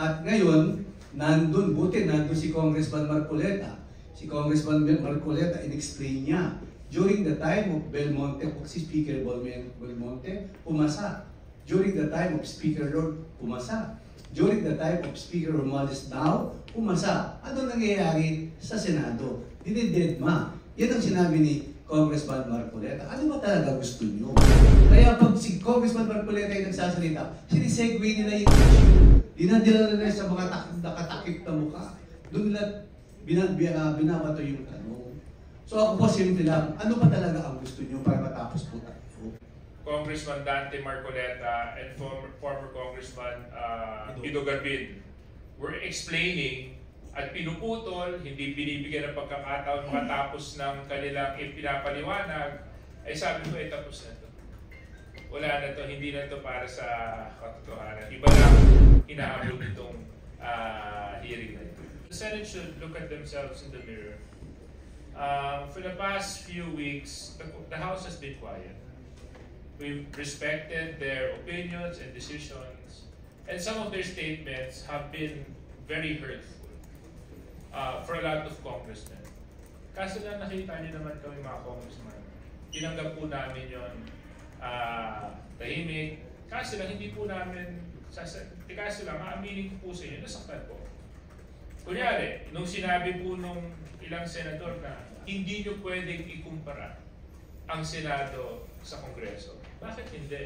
At ngayon, buti nandun si Congressman Marcoleta. Si Congressman Marcoleta, in-explain niya. During the time of Belmonte, si Speaker Belmonte, pumasa. During the time of Speaker Lord, pumasa. During the time of Speaker Romualdez now, pumasa. Ano nangyayari sa Senado? Dinidedma. Yan ang sinabi ni Congressman Marcoleta. Ano ba talaga gusto niyo? Kaya pag si Congressman Marcoleta ay nagsasalita, sinisegue nila yung issue. Dinadala nila sa mga nakatakip na mukha. Doon nila binabato yung tanong. So ako po simple lang, ano ba talaga ang gusto niyo para matapos po tayo? Congressman Dante Marcoleta and former Congressman Guido Garbin were explaining at pinuputol, hindi binibigyan ng pagkakataon makatapos ng kanilang ipinapaliwanag, ay sabi ko, tapos na to. Wala na to, hindi na to para sa katotohanan. Iba lang hinahabol nitong hearing na ito. The Senate should look at themselves in the mirror. For the past few weeks, the House has been quiet. We've respected their opinions and decisions, and some of their statements have been very hurtful for a lot of congressmen. Kaso lang nakita niyo naman kami mga congressman, tinanggap po namin yon tahimik. Kaso lang hindi po namin, kaso lang maaminin ko po sa inyo, nasaktan po. Kunyari, nung sinabi po nung ilang senador na hindi nyo pwedeng ikumpara ang Senado sa Kongreso. Bakit hindi?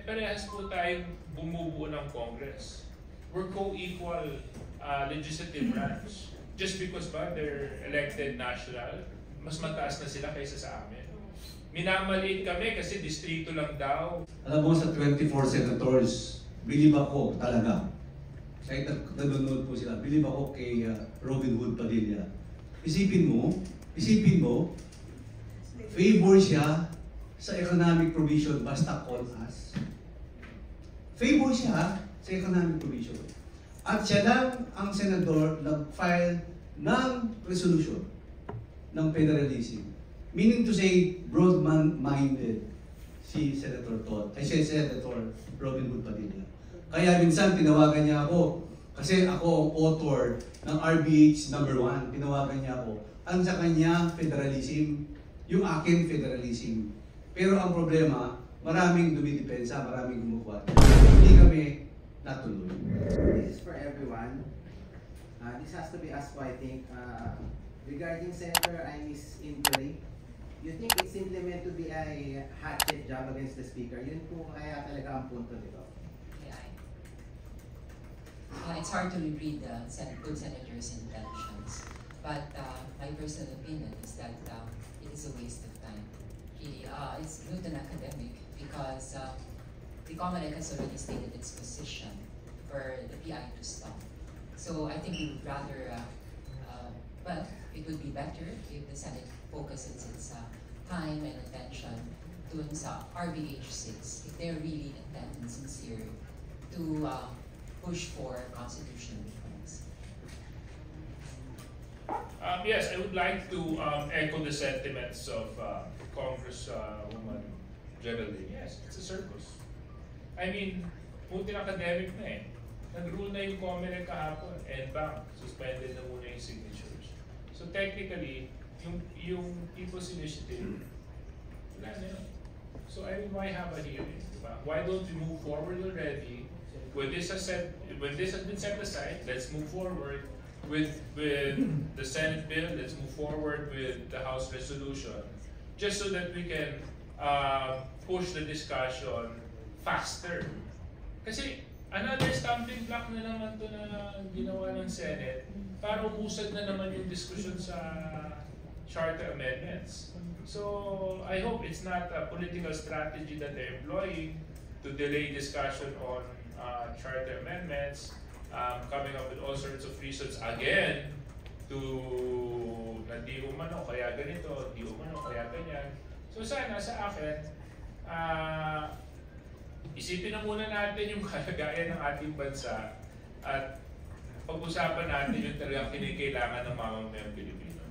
Parehas po tayong bumubuo ng Congress. We're co-equal legislative branch. Just because ba they're elected national, mas mataas na sila kaysa sa amin. Minamaliit kami kasi distrito lang daw. Alam mo sa 24 senators, bilib ako talaga. Kahit nanonood po sila, bilib ako kay Robin Hood Padilla. Isipin mo, favor siya sa economic provision basta call us. Favor siya sa economic provision. At siya lang ang senador nag-file ng resolution ng federalism. Meaning to say, broad-minded si Senator Robin Hood Padilla. Kaya minsan tinawagan niya ako, kasi ako ang author ng RBH number 1, tinawagan niya ako. Ang sa kanya, federalism, yung akin, federalism. Pero ang problema, maraming dumidepensa, maraming gumukuha. Hindi kami natuloy. This is for everyone. This has to be asked, I think, regarding Senator Imis inquiry. You think it's simply meant to be a hatchet job against the Speaker? Yun po kaya talaga ang punto nito. It's hard to read the good senator's intentions, but my personal opinion is that it is a waste of time. It's not an academic because the Comelec has already stated its position for the PI to stop. So I think we would rather, but it would be better if the Senate focuses its time and attention dun sa RBH 6, if they're really intent and sincere to push for constitutional reforms. Yes, I would like to echo the sentiments of Congresswoman Geraldine. Yes, it's a circus. I mean, buti academic na eh. Nag-rule na yung Comelec kahapon and bang, suspended na muna yung signatures. So technically, yung People's Initiative, wala na yun. So I mean, why have a hearing? Diba? Why don't we move forward already? When this has been set aside, let's move forward with the Senate bill. Let's move forward with the House resolution, just so that we can push the discussion faster. Kasi another stumbling block na naman to na ginawa ng Senate para umusad na naman yung discussion sa charter amendments. So I hope it's not a political strategy that they're employing to delay discussion on charter amendments, coming up with all sorts of reasons again to na di umano kaya ganito, di umano kaya ganyan. So sana sa akin, isipin na muna natin yung kalagayan ng ating bansa at pag-usapan natin yung talagang kinikailangan ng mamamayang Pilipino.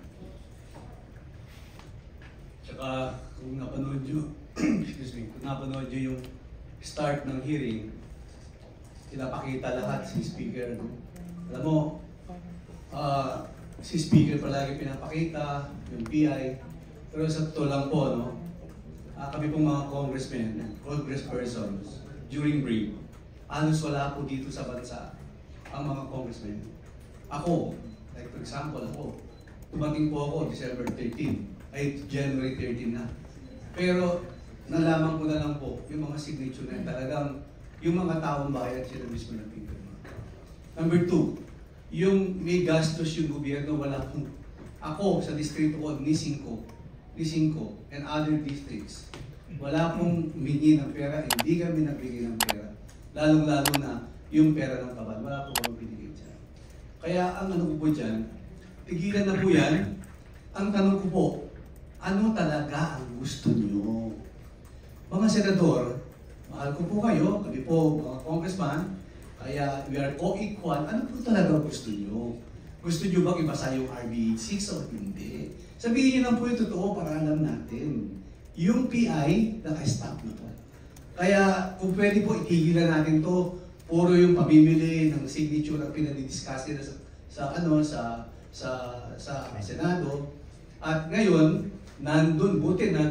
Tsaka kung napanood nyo, excuse me, kung napanood nyo yung start ng hearing, pinapakita lahat si Speaker. No? Alam mo, si Speaker palagi pinapakita, yung PI. Pero sa totoo lang po, no? Kami pong mga congresspersons, during break, halos wala po dito sa bansa ang mga congressmen. Ako, like for example, tumating po ako December 13, ay January 13 na. Pero nalaman ko na lang po yung mga signature na talagang yung mga taong bayan sila mismo nagpipirma. Number 2, yung may gastos yung gobyerno, wala pong, ako sa distrito ko, ni 5 and other districts, wala pong humingi ng pera, hindi kami nagbigay ng pera. Lalong-lalo na yung pera ng kaban, wala po kami binigay dyan. Kaya ang ano ko po dyan, tigilan na po yan. Ang tanong ko po, ano talaga ang gusto nyo? Mga senador, mahal ko po kayo, kami po mga congressman, kaya we are co-equal, ano po talaga gusto nyo? Gusto nyo bang ibasa yung RB 6 o hindi? Sabihin nyo lang po yung totoo para alam natin. Yung PI, naka-stop na po. Kaya kung pwede po, itigilan natin to. Puro yung pamimili ng signature na pinadidiscuss nila sa Senado. At ngayon, nandun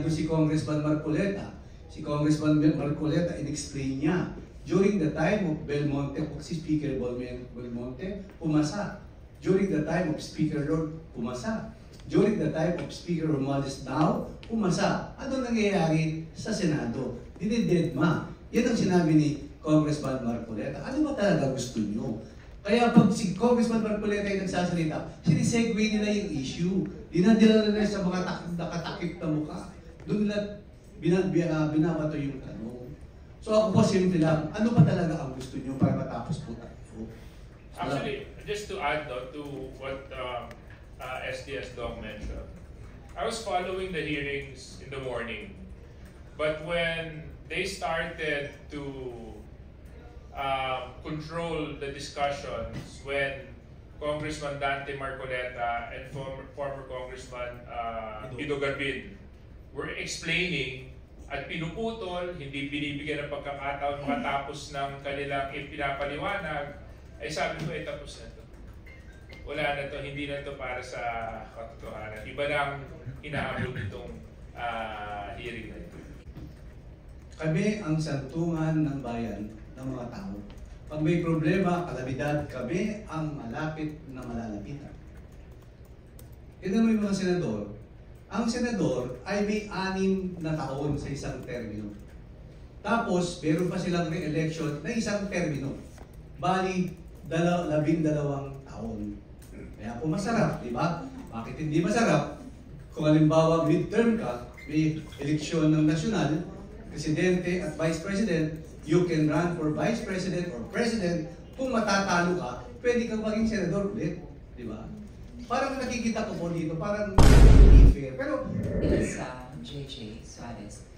si Congressman Marcoleta. Si Congressman Marcoleta, in-explain niya. During the time of Belmonte, si Speaker Belmonte, pumasa. During the time of Speaker Lord, pumasa. During the time of Speaker Romales now, pumasa. Ano nangyayari sa Senado? Dinidedma. Yan ang sinabi ni Congressman Marcoleta. Ano ba talaga gusto nyo? Kaya pag si Congressman Marcoleta ay nagsasalita, sinisegue nila yung issue. Dinadala nila sa mga nakatakip na mukha. Doon nila binabato yung tanong. So ako po simple lang, ano ba talaga ang gusto nyo para matapos po tayo? Actually, just to add to what SDS Doc mentioned, I was following the hearings in the morning, but when they started to control the discussions, when Congressman Dante Marcoleta and former Congressman Guido Garbin were explaining at pinuputol, hindi binibigyan ng pagkakataon makatapos ng kanilang ipinapaliwanag, ay sabi ko, tapos na to. Wala na to, hindi na to para sa katotohanan. Iba lang hinahabol nitong hearing na ito. Kami ang santungan ng bayan ng mga tao. Pag may problema, kalamidad, kami ang malapit na malalapitan. Tignan mo yung mga senador. Ang senador ay may 6 na taon sa isang termino. Tapos, meron pa silang re-election na isang termino. Bali, 12 taon. Kaya po masarap, di ba? Bakit hindi masarap? Kung halimbawa midterm ka, may eleksyon ng nasyonal, presidente at vice president, you can run for vice president or president. Kung matatalo ka, pwede kang maging senador ulit. Di ba? Parang nakikita ko po dito, parang hindi fair. Pero, yes, JJ Suarez,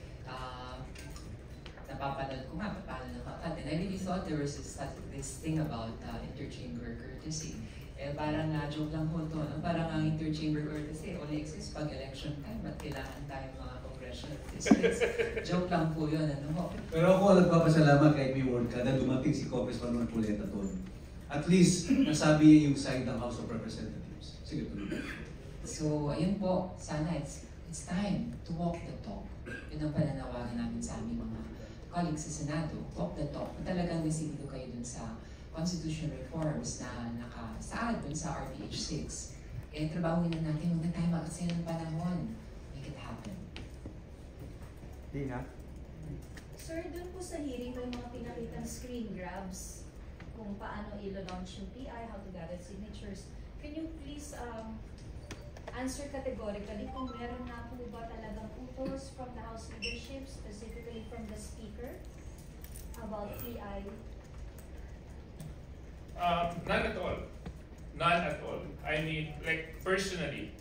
napapanood ko nga, paano nakakad. And I really thought there was this thing about interchamber courtesy. Eh, parang joke lang po ito, no? Parang ang interchamber courtesy only exists pag election time at kailangan tayo mga congressional districts. Joke lang po yun, ano ho? Pero ako nagpapasalamat kay May Ward ka na dumating si Congressman Marcoleta doon. At least, nasabi niya yung side ng House of Representatives. Sige, tuloy. So, ayun po, sana it's time to walk the talk. Yun ang pananawagan namin sa aming mga colleagues sa Senado. Walk the talk. Kung talagang nasigido kayo dun sa constitutional reforms na nakasaad dun sa RBH 6, eh, trabahuin na natin, huwag na tayo mag-aksaya ng panahon. Make it happen. Dina? Sir, dun po sa hearing may mga pinakitang screen grabs kung paano ilo-launch yung PI, how to gather signatures. Can you please answer categorically kung meron na po ba talagang utos from the House leadership, specifically from the Speaker, about PI? None at all. None at all. I mean, like personally,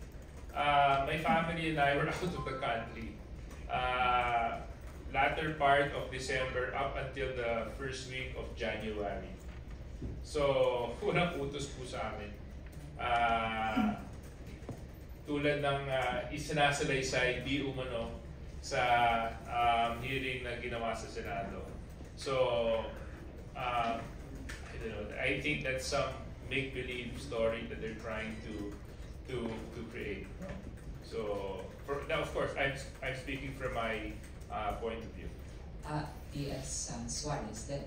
my family and I were out of the country. Latter part of December up until the first week of January. So, walang utos po sa amin. Tulad ng isinasalaysay di umano sa hearing na ginawa sa Senado. So, I think that's some make-believe story that they're trying to create. No? So now, of course, I'm speaking from my point of view. D.S. Suarez and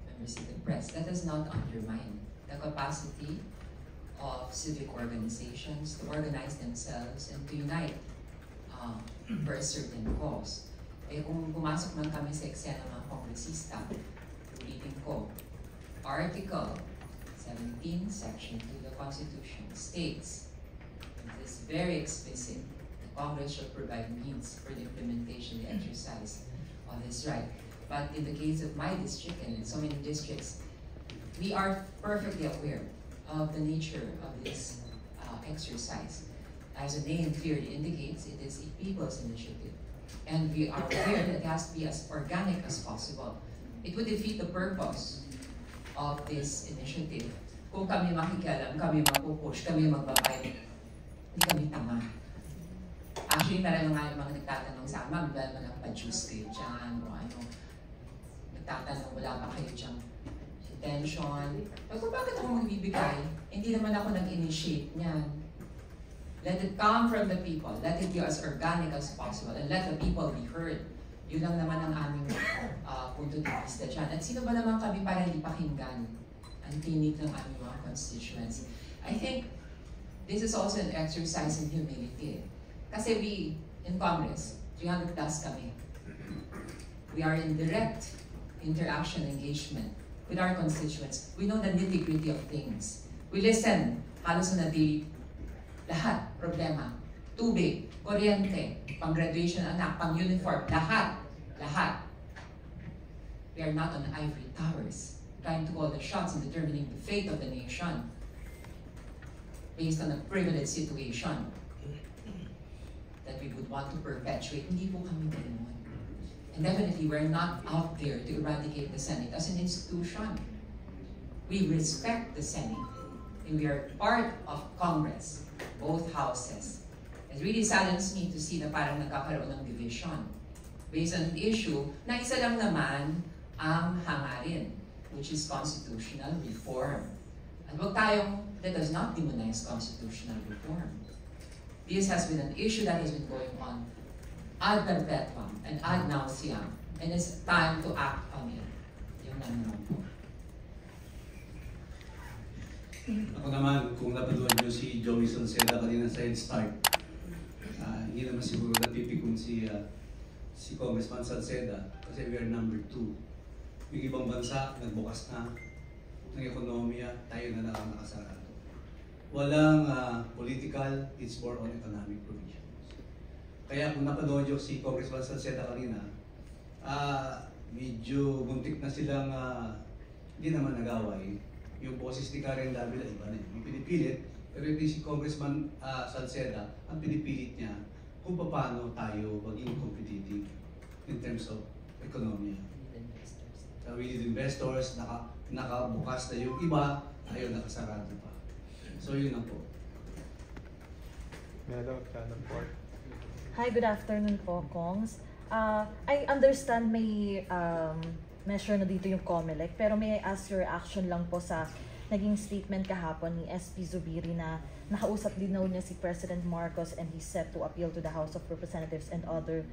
members of the press, that does not undermine the capacity of civic organizations to organize themselves and to unite for a certain cause. Eh kung pumasok man kami sa eksena ng mga kongresista, ulitin ko, Article 17, Section 2 of the Constitution states, it is very explicit, the Congress shall provide means for the implementation and exercise of this right. But in the case of my district and in so many districts, we are perfectly aware of the nature of this exercise. As the name clearly indicates, it is a people's initiative. And we are aware that it has to be as organic as possible. It would defeat the purpose of this initiative. Kung kami makikialam, kami magpupush, kami magbabayad, hindi kami tama. Actually, meron nga yung mga nagtatanong sa amin, dahil mga pa-juice kayo dyan, o ano, nagtatanong, wala pa kayo dyan intention. Kung bakit ako magbibigay, hindi naman ako nag-initiate niyan. Let it come from the people. Let it be as organic as possible. And let the people be heard. Yun lang naman ang aming punto de vista dyan. At sino ba naman kami para hindi pakinggan ang tinig ng aming mga constituents? I think this is also an exercise in humility. Kasi we, in Congress, 300 plus kami. We are in direct interaction, engagement with our constituents. We know the nitty-gritty of things. We listen, halos na daily, lahat, problema, tubig, kuryente, pang-graduation ng anak, pang-uniform, lahat. We are not on ivory towers, trying to call the shots and determining the fate of the nation based on a privileged situation that we would want to perpetuate. Hindi po kami ganoon. And definitely, we're not out there to eradicate the Senate as an institution. We respect the Senate, and we are part of Congress, both houses. It really saddens me to see na parang nagkakaroon ng division based on an issue na isa lang naman ang hangarin, which is constitutional reform. At wag tayong, let us not demonize constitutional reform. This has been an issue that has been going on ad perpetuum and ad nauseam, and it's time to act on it. Yung naman po. Ako naman, kung napanood nyo si Joey Salceda kanina sa Head Start, hindi naman siguro napipikon si Congressman Salceda kasi we are number 2. Yung ibang bansa, nagbukas na ng ekonomiya, tayo na lang ang nakasarado. Walang political, it's more on economic provisions. Kaya kung napanood nyo si Congressman Salceda kanina, medyo muntik na silang hindi naman nagaway. Yung boses ni Karen Davila, iba na yun. Yung pinipilit, pero yung si Congressman Salceda, ang pinipilit niya kung paano tayo maging competitive in terms of economy. We need investors, nakabukas na yung iba, ayaw nakasarado pa. So yun na po. Hello, Shannon Port. Hi, good afternoon po, Kongs. I understand may measure na dito yung COMELEC, pero may I ask your reaction lang po sa naging statement kahapon ni SP Zubiri na nakausap din daw niya si President Marcos and he's set to appeal to the House of Representatives and other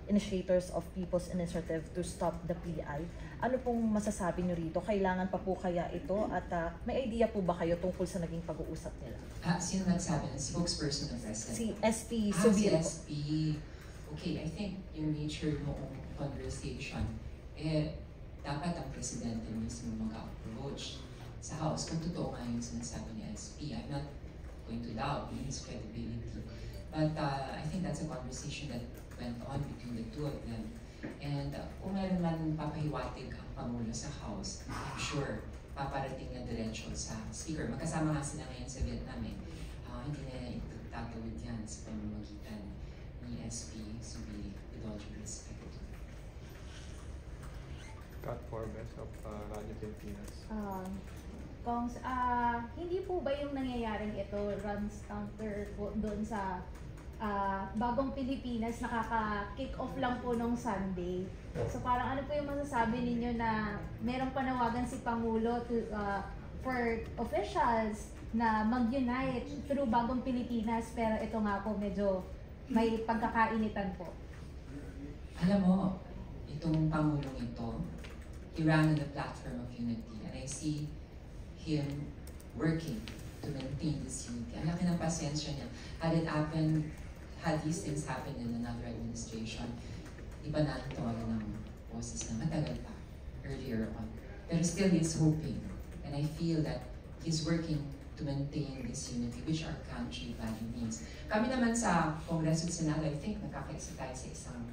initiators of People's Initiative to stop the PI. Ano pong masasabi niyo rito? Kailangan pa po kaya ito? At may idea po ba kayo tungkol sa naging pag-uusap nila? Sino nagsabi? Spokesperson ng President? Si SP Zubiri po. Si SP. Okay, I think yung nature noong conversation, dapat ang Presidente mismo mag-approach sa House kung totoo nga yung sinasabi ni SP. I'm not going to doubt his credibility. But I think that's a conversation that went on between the two of them. And kung meron man papahiwatig ang Pangulo sa House, I'm sure paparating na diretsyo sa Speaker. Magkasama nga sila ngayon sa Vietnam eh. Hindi na itatawid yan sa pamamagitan ni SP Zubiri, with all due respect. Scott Forbes of Radio Pilipinas. Kongs, hindi po ba yung nangyayaring ito runs counter po doon sa Bagong Pilipinas nakaka-kick off lang po nung Sunday. So parang ano po yung masasabi ninyo na merong panawagan si Pangulo for officials na mag-unite through Bagong Pilipinas, pero ito nga po medyo may pagkakainitan po. Alam mo, itong Pangulong ito, he ran on the platform of unity, and I see him working to maintain this unity. Ang laki ng pasensya niya. Had these things happened in another administration, iba na ang tono ng boses na matagal pa, earlier on. Pero still, he's hoping. And I feel that he's working to maintain this unity, which our country value means. Kami naman sa Kongreso at Senado, I think, nakaka-exit tayo sa isang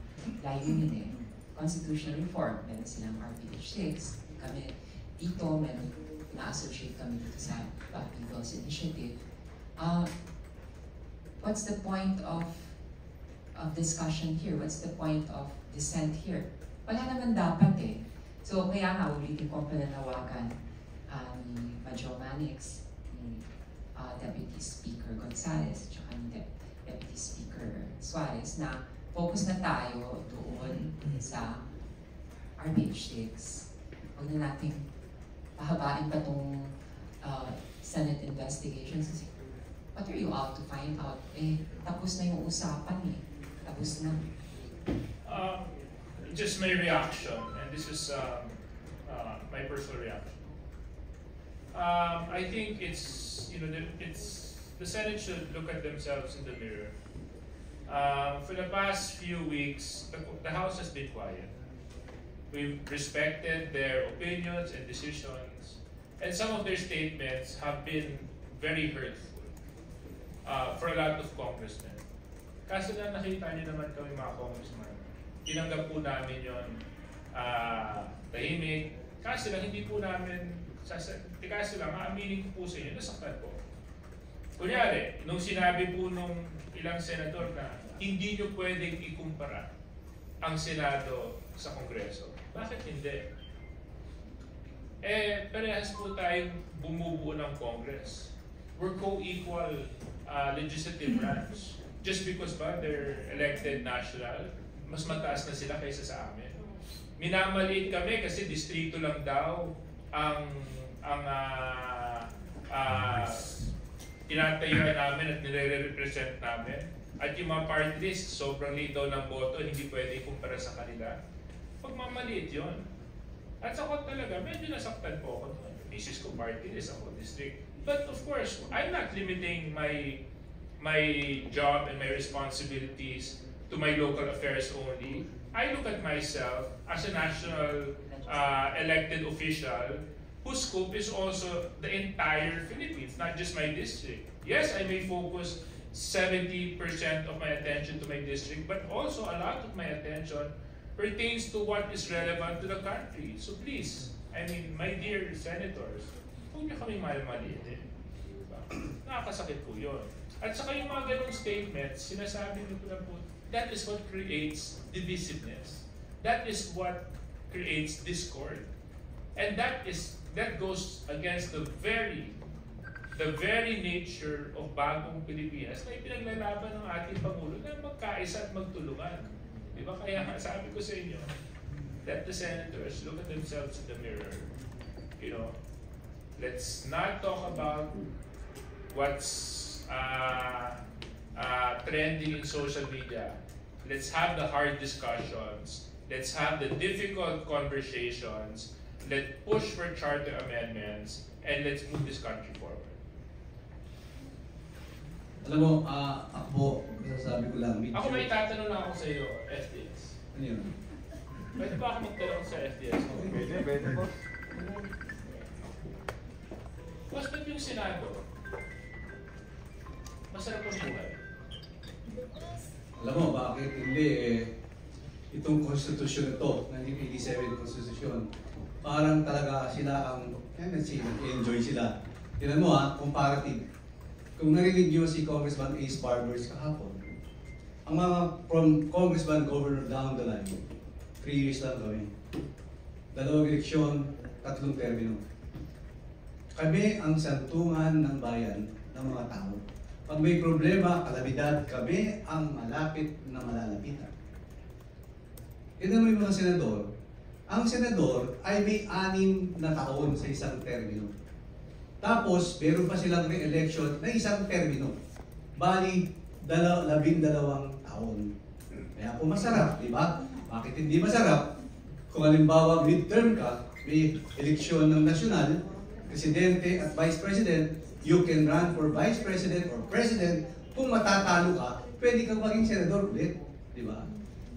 layunin eh. Constitutional reform, meron silang RPH6. Kami dito, meron na-associate kami dito sa People's Initiative. What's the point of discussion here? What's the point of dissent here? Wala naman dapat eh. So kaya nga ulitin ko ang pananawagan ni Major Manix, ni Deputy Speaker Gonzales, at ni Deputy Speaker Suarez na focus na tayo doon sa RPH6. Huwag na natin pahabain pa itong Senate investigations. What are you out to find out? Eh, tapos na yung usapan eh. Tapos na. Just my reaction, and this is my personal reaction. I think it's, the Senate should look at themselves in the mirror. For the past few weeks, the House has been quiet. We've respected their opinions and decisions, and some of their statements have been very hurtful for a lot of congressmen. Kaso na nakita niyo naman kami mga congressmen, tinanggap po namin yun tahimik. Kaso lang hindi po namin, kaso lang, aaminin ko po sa inyo, nasaktan po. Kunyari, nung sinabi po nung ilang senador na hindi nyo pwedeng ikumpara ang Senado sa Kongreso. Bakit hindi? Eh, parehas po tayong bumubuo ng Congress. We're co-equal legislative branch. Just because ba they're elected national, mas mataas na sila kaysa sa amin. Minamaliit kami kasi distrito lang daw ang tinatayuan namin at nire-represent namin. At yung mga party list, sobrang liit daw ng boto, hindi pwede ikumpara sa kanila. Pagmamaliit yun. At sa ko talaga, medyo nasaktan po ako. Misis ko party list, ako district. But of course, I'm not limiting my job and my responsibilities to my local affairs only. I look at myself as a national elected official whose scope is also the entire Philippines, not just my district. Yes, I may focus 70% of my attention to my district, but also a lot of my attention pertains to what is relevant to the country. So please, I mean, my dear senators, huwag niyo kami maliit. Nakakasakit po yun. At saka yung mga ganong statements, sinasabi niyo po na po, that is what creates divisiveness. That is what creates discord. And that goes against the very nature of Bagong Pilipinas na ipinaglalaban ng ating Pangulo na magkaisa at magtulungan. Diba? Kaya sabi ko sa inyo, let the senators look at themselves in the mirror. Let's not talk about what's trending in social media. Let's have the hard discussions. Let's have the difficult conversations. Let's push for charter amendments, and let's move this country forward. Alam mo, ako, sasabi ko lang. Ako may tatanong lang ako sa iyo, FDS. Ano yun? Pwede ba ako magtanong sa FDS? Pwede po. Basta yung Senado, masarap ang buhay. Alam mo, bakit hindi itong konstitusyon ito, 1987 konstitusyon, parang talaga sila ang tendency, nag-enjoy sila. Tignan mo comparative. Kung narinig nyo si Congressman Ace Barbers kahapon, ang mga from Congressman Governor down the line, 3 years lang kami. 2 eleksyon, 3 termino. Kami ang santungan ng bayan ng mga tao. Pag may problema, kalamidad, kami ang malapit na malalapitan. Tignan mo yung mga senador. Ang senador ay may 6 na taon sa isang termino. Tapos, meron pa silang re-election na isang termino. Bali, 12 taon. Kaya po masarap, di ba? Bakit hindi masarap? Kung halimbawa midterm ka, may eleksyon ng nasyonal, presidente at vice president, you can run for vice president or president. Kung matatalo ka, pwede kang maging senador ulit. Di ba?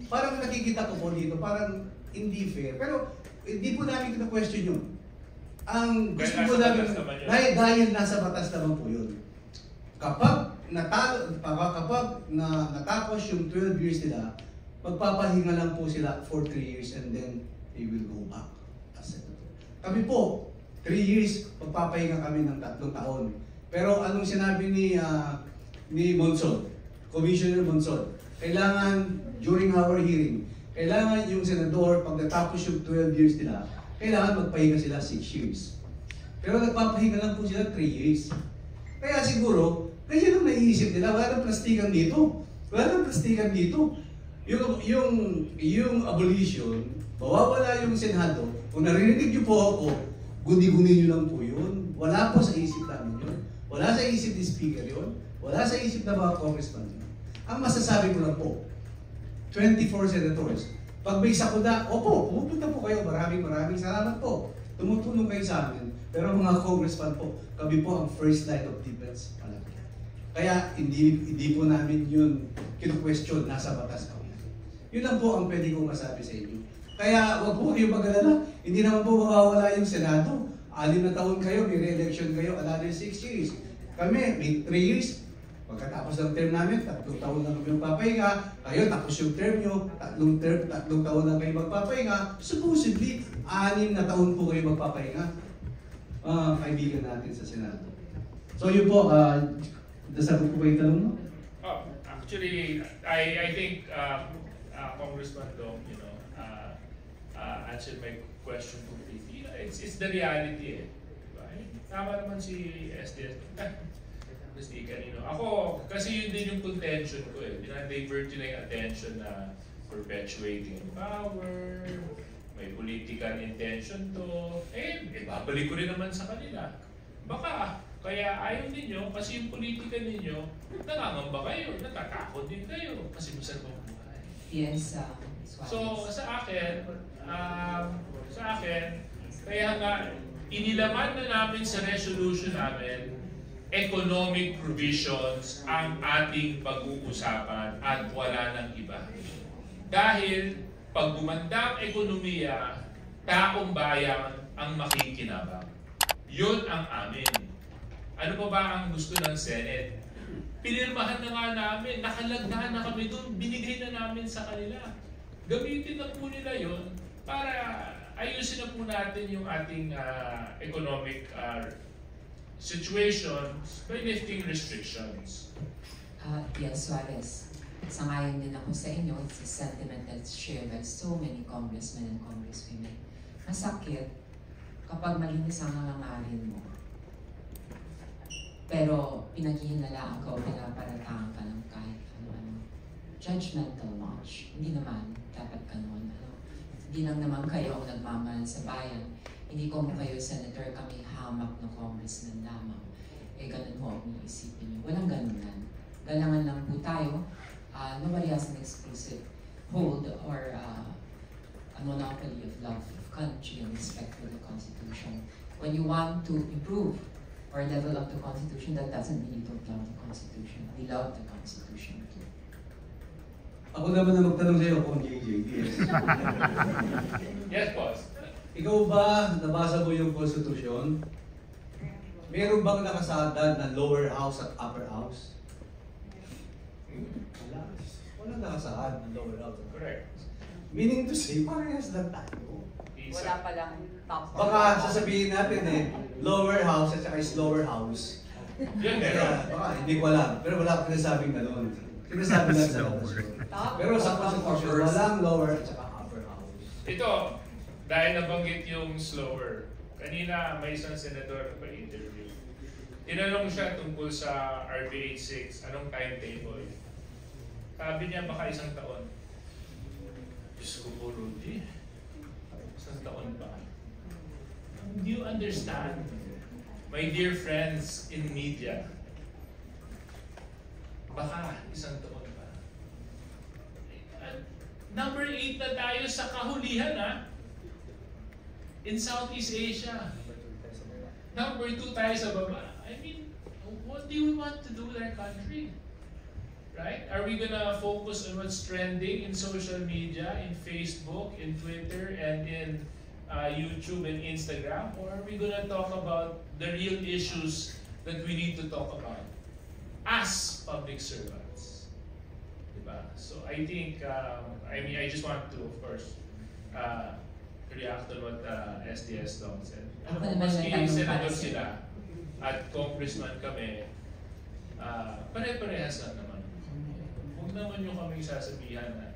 Parang nakikita ko po dito, parang hindi fair. Pero hindi po namin kita-question yun. Ang gusto po namin, dahil nasa batas naman po yun. Kapag natapos yung 12 years nila, magpapahinga lang po sila for 3 years and then they will go back as senator. Kami po, 3 years, magpapahinga kami ng 3 taon. Pero anong sinabi ni Monson, Commissioner Monson, kailangan during our hearing, kailangan yung senador, pag natapos yung 12 years nila, kailangan magpahinga sila 6 years. Pero nagpapahinga lang po sila 3 years. Kaya siguro, kaya lang naiisip nila, wala nang plastikan dito. Wala nang plastikan dito. Yung abolition, mawawala yung Senado. Kung narinig niyo po ako, guni-guni niyo lang po yun. Wala po sa isip namin yun. Wala sa isip ni Speaker yun. Wala sa isip ng mga congressman yun. Ang masasabi ko lang po, 24 senators. Pag may sakuna, opo, pumupunta po kayo. Maraming salamat po. Tumutulong kayo sa amin. Pero mga congressman po, kami po ang first line of defense. Kaya hindi po namin yun kinu-question, nasa batas kami. Yun lang po ang pwede kong masabi sa inyo. Kaya wag po kayong mag-alala. Hindi naman po mawawala yung Senado. 6 na taon kayo, may re-election kayo, another 6 years. Kami, may 3 years. Pagkatapos ng term namin, 3 taon lang kami magpapahinga. Kayo, tapos yung term nyo, 3 taon lang kayo magpapahinga. Supposedly, 6 na taon po kayo magpapahinga. Kaibigan natin sa Senado. So yun po, nasagot ko ba yung tanong mo? Oh, actually, I think Congressman Dong, answered my question completely. It's the reality, eh. Diba? Tama naman si SDS. Mr. Canino. Ako, kasi yun din yung contention ko, eh. Dinadivert yun yung attention na perpetuating power, may political intention to. Babalik ko rin naman sa kanila. Baka, kaya ayaw ninyo, kasi yung politika ninyo, nangangamba kayo, natatakot din kayo, kasi masarap ang buhay. Yes, So, sa akin, kaya nga, inilaman na namin sa resolution namin, economic provisions ang ating pag-uusapan at wala nang iba. Dahil, pag gumanda ang ekonomiya, taong bayan ang makikinabang. Yun ang amin. Ano pa ba ang gusto ng Senate? Pinirmahan na nga namin, nakalagdahan na kami doon, binigay na namin sa kanila. Gamitin na po nila yun para ayusin na po natin yung ating economic situations by lifting restrictions. Yes, Suarez. Sangayon din ako sa inyo. It's a sentiment that's shared by so many congressmen and congresswomen. Masakit kapag malinis ang nangangarin mo. Pero pinaghihinalaan ka o pinaparatangan ka ng kahit ano. Judgmental much. Hindi naman dapat ganun. Hindi lang naman kayo ang nagmamahal sa bayan. Hindi ko kayo, Senator, kami hamak na congressman lamang. Ganun mo ang iisipin niyo. Walang ganunan. Galangan lang po tayo. Nobody has an exclusive hold or a monopoly of love of country and respect for the Constitution. When you want to improve or level up the Constitution, that doesn't mean you don't love the Constitution. We love the Constitution too. Ako naman na magtanong sa'yo kung JJDS. Yes, boss. Ikaw ba, nabasa mo yung Constitution? Meron bang nakasada na lower house at upper house? Wala. Walang nakasaad ng lower house. Correct. Meaning to say, parehas lang tayo. Wala palang top. Baka sasabihin natin lower house at saka is lower house. Yan, meron. Baka hindi ko alam. Pero wala akong sinasabing gano'n. Sinasabi lang sa labas. Pero sa Constitution, walang lower at saka upper house. Ito, dahil nabanggit yung slower. Kanina, may isang senador na pa-interview. Tinanong siya tungkol sa RBH 6, anong timetable? Sabi niya baka isang taon. Diyos ko po, Rudy. Isang taon pa. Do you understand, my dear friends in media? Baka isang taon pa. Number 8 na tayo sa kahulihan, ha? In Southeast Asia. Number 2 tayo sa baba. I mean, what do you want to do with our country? Right? Are we gonna focus on what's trending in social media, in Facebook, in Twitter, and in YouTube and Instagram? Or are we gonna talk about the real issues that we need to talk about as public servants? Diba? So I think, I just want to, of course, react on what SDS Dong said. Maski senador sila at congressman kami, pare-parehas lang naman. Huwag naman yung kami sasabihan na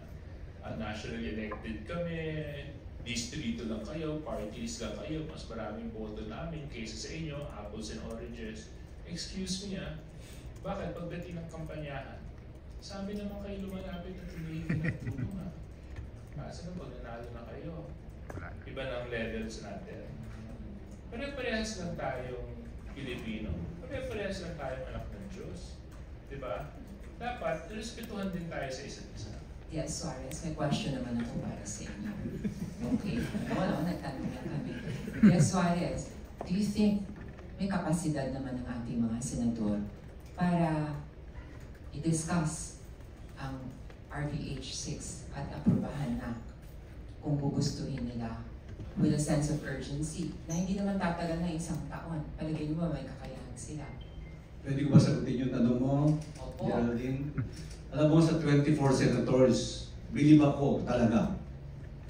national elected kami, distrito lang kayo, parties lang kayo, mas maraming boto namin kaysa sa inyo, apples and oranges. Excuse me bakit pagdating ng kampanyahan, sabi naman kayo lumalapit at humihingi ng tulong Kasi pag nanalo na kayo, iba ng levels natin. Pare-parehas lang tayong Pilipino. Pare-parehas lang tayong anak ng Diyos. Diba? Dapat, respetuhan din tayo sa isa't isa. Yes, Suarez, may question naman ako para sa inyo. Okay. Wala, nagtanong lang kami. Yes, Suarez, do you think may kapasidad naman ng ating mga senador para i-discuss ang RBH 6 at aprobahan na kung gugustuhin nila with a sense of urgency na hindi naman tatagal na isang taon? Palagay niyo ba may kakayahan sila? Pwede ko ba sagutin yung tanong mo, Opo. Geraldine? Alam mo, sa 24 senators, believe ako talaga.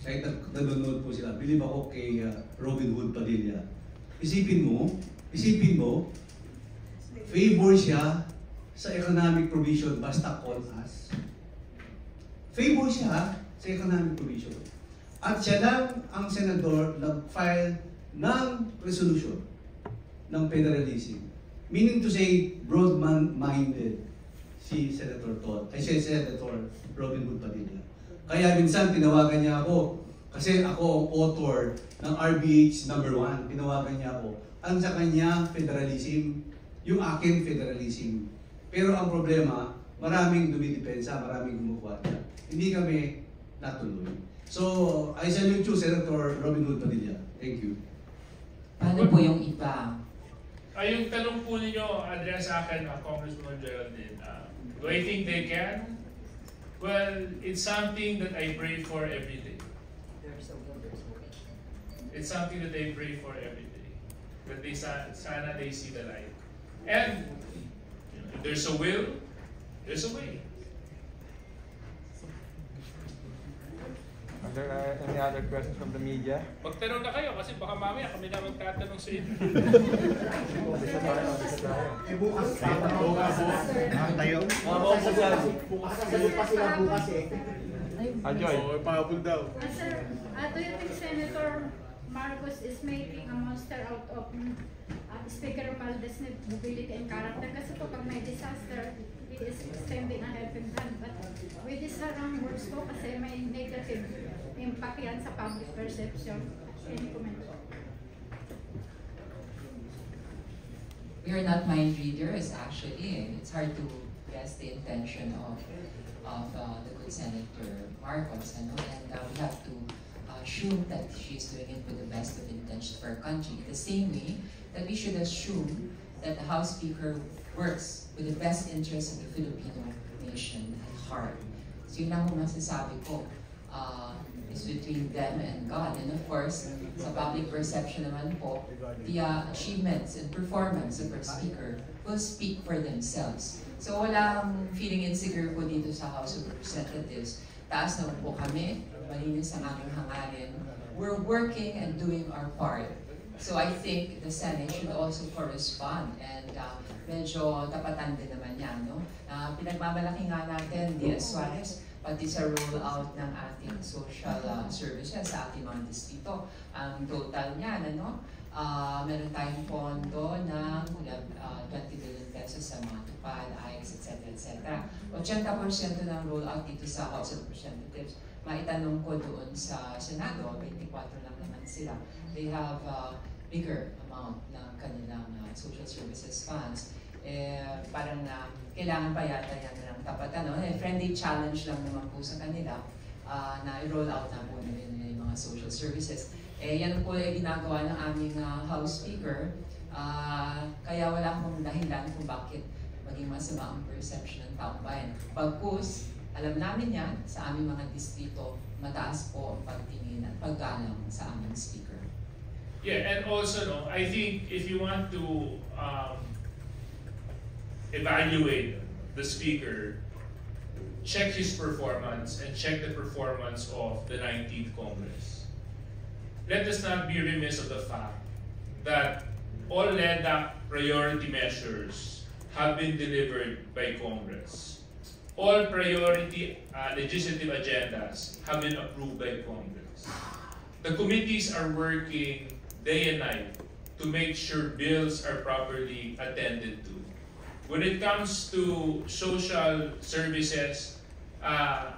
Kahit nanonood po sila, believe ako kay Robin Hood Padilla. Isipin mo, favor siya sa economic provision basta call us. Favor siya sa economic provision. At siya lang ang senador nag-file ng resolution ng federalism. Meaning to say, broad-minded si Senator Robin Hood Padilla. Kaya minsan tinawagan niya ako, kasi ako ang author ng RBH number 1, tinawagan niya ako. Ang sa kanya, federalism, yung akin, federalism. Pero ang problema, maraming dumidepensa, maraming gumukwarta. Hindi kami natuloy. So, I salute you, Senator Robin Hood Padilla. Thank you. Paano po yung iba? Yung tanong po ninyo, address sa akin, Congressman Geraldine, do I think they can? Well, it's something that I pray for every day. It's something that I pray for every day. That they sana they see the light. And if there's a will, there's a way. Are there any other questions from the media? Magtanong na kayo kasi baka mamaya kami na magtatanong sa inyo. Bisa tayo. Bukas tayo. Bukas pa sila bukas Joy. Pahabol daw. Sir, do you think Senator Marcos is making a monster out of Speaker Valdez' mobility and character? Kasi po pag may disaster, he is extending a helping hand. But with this harang words po kasi may negative impact yan sa public perception. Any comment po? We are not mind readers actually. It's hard to guess the intention of the good Senator Marcos, and we have to assume that she's doing it with the best of intentions for our country. The same way that we should assume that the House Speaker works with the best interests of the Filipino nation at heart. So yun lang ang masasabi ko. Is between them and God. And of course, sa public perception naman po, the achievements and performance of our speaker will speak for themselves. So walang feeling insecure po dito sa House of Representatives. Taas na po kami, malinis ang aming hangarin. We're working and doing our part. So I think the Senate should also correspond, and medyo tapatan din naman yan, no? Pinagmamalaki nga natin, DS Suarez, pati sa roll-out ng ating social services sa ating mga distrito. Ang total niyan, Meron tayong pondo ng 20 billion pesos sa mga tupad, AIX, etc. etc. 80% ng rollout dito sa House of Representatives. Maitanong ko doon sa Senado, 24 lang naman sila. They have bigger amount ng kanilang social services funds. Parang kailangan pa yata yan ng tapat. Friendly challenge lang naman po sa kanila na i-roll out na po nila yung mga social services. Yan po ay ginagawa ng aming House Speaker. Kaya wala akong dahilan kung bakit maging masama ang perception ng taong bayan. Pagpus, alam namin yan, sa aming mga distrito, mataas po ang pagtingin at paggalang sa aming speaker. Yeah, and also, I think if you want to evaluate the speaker, check his performance and check the performance of the 19th Congress. Let us not be remiss of the fact that all LEDAC priority measures have been delivered by Congress. All priority legislative agendas have been approved by Congress. The committees are working day and night to make sure bills are properly attended to. When it comes to social services,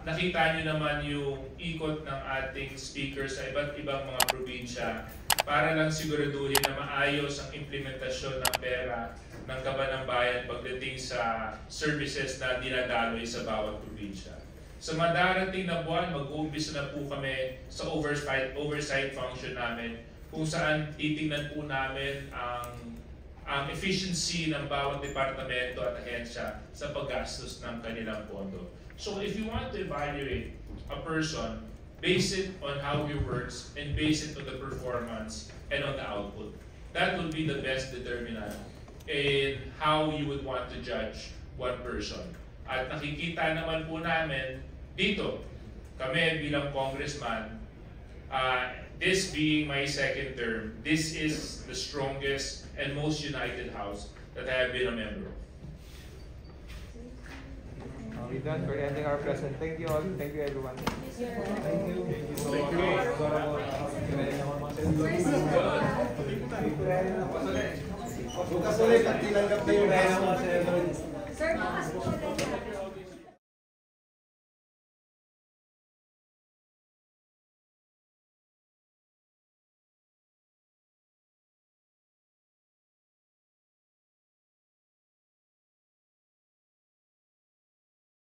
nakita nyo naman yung ikot ng ating speaker sa iba't ibang mga probinsya para lang siguraduhin na maayos ang implementasyon ng pera ng Kaban ng Bayan pagdating sa services na dinadaloy sa bawat probinsya. Sa madarating na buwan, mag-uumpisa na po kami sa oversight function namin kung saan titingnan po namin ang efficiency ng bawat departamento at ahensya sa paggastos ng kanilang pondo. So if you want to evaluate a person, base it on how he works and base it on the performance and on the output. That will be the best determinant in how you would want to judge one person. At nakikita naman po namin dito, kami bilang congressman, this being my second term, this is the strongest and most united house that I have been a member of. We're done. We're ending our present. Thank you all. Thank you everyone. Thank you. Bukas ulit at tinanggap na yung mga senador. Sir, bukas po ulit.